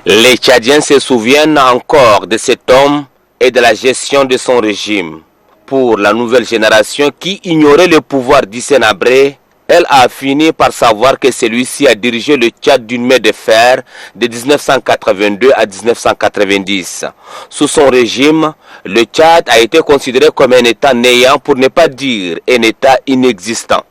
Les Tchadiens se souviennent encore de cet homme et de la gestion de son régime. Pour la nouvelle génération qui ignorait le pouvoir d'Hissène Habré, elle a fini par savoir que celui-ci a dirigé le Tchad d'une main de fer de 1982 à 1990. Sous son régime, le Tchad a été considéré comme un État néant, pour ne pas dire un État inexistant.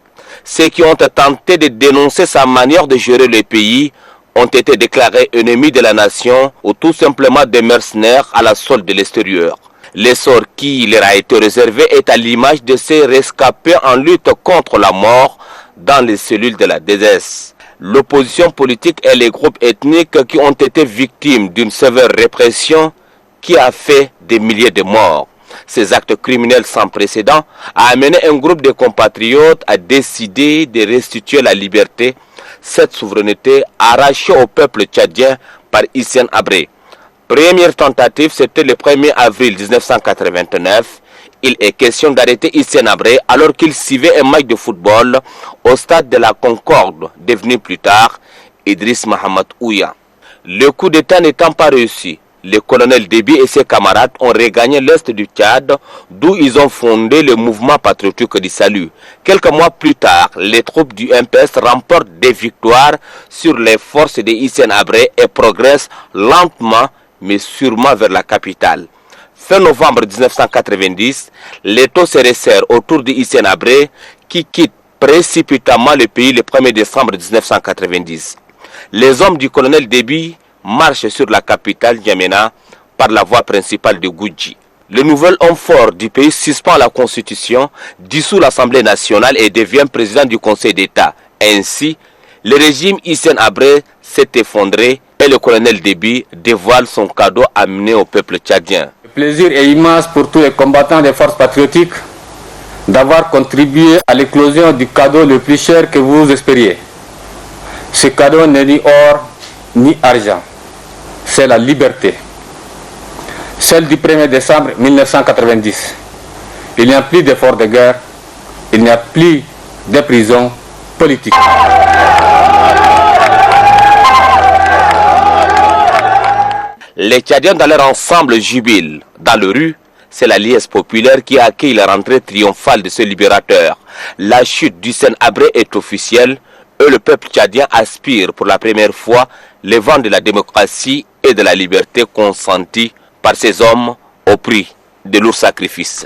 Ceux qui ont tenté de dénoncer sa manière de gérer le pays ont été déclarés ennemis de la nation ou tout simplement des mercenaires à la solde de l'extérieur. L'essor qui leur a été réservé est à l'image de ces rescapés en lutte contre la mort dans les cellules de la DDS. L'opposition politique et les groupes ethniques qui ont été victimes d'une sévère répression qui a fait des milliers de morts. Ces actes criminels sans précédent a amené un groupe de compatriotes à décider de restituer la liberté, cette souveraineté arrachée au peuple tchadien par Hissène Habré. Première tentative, c'était le 1er avril 1989. Il est question d'arrêter Hissène Habré alors qu'il suivait un match de football au stade de la Concorde, devenu plus tard Idriss Mohamed Ouya. Le coup d'État n'étant pas réussi, le colonel Déby et ses camarades ont regagné l'est du Tchad, d'où ils ont fondé le mouvement patriotique du salut. Quelques mois plus tard, les troupes du MPS remportent des victoires sur les forces de Hissène Habré et progressent lentement mais sûrement vers la capitale. Fin novembre 1990, l'étau se resserre autour de Hissène Habré qui quitte précipitamment le pays le 1er décembre 1990. Les hommes du colonel Déby marchent sur la capitale N'Djamena par la voie principale de Goudji. Le nouvel homme fort du pays suspend la constitution, dissout l'Assemblée nationale et devient président du Conseil d'État. Ainsi, le régime Hissène Habré s'est effondré et le colonel Déby dévoile son cadeau amené au peuple tchadien. Le plaisir est immense pour tous les combattants des forces patriotiques d'avoir contribué à l'éclosion du cadeau le plus cher que vous espériez. Ce cadeau n'est ni or ni argent, c'est la liberté. Celle du 1er décembre 1990. Il n'y a plus d'efforts de guerre, il n'y a plus de prisons politiques. Les Tchadiens dans leur ensemble jubilent. Dans les rues, c'est la liesse populaire qui accueille la rentrée triomphale de ce libérateur. La chute d'Hissène Habré est officielle et le peuple tchadien aspire pour la première fois le vent de la démocratie et de la liberté consentie par ces hommes au prix de lourds sacrifices.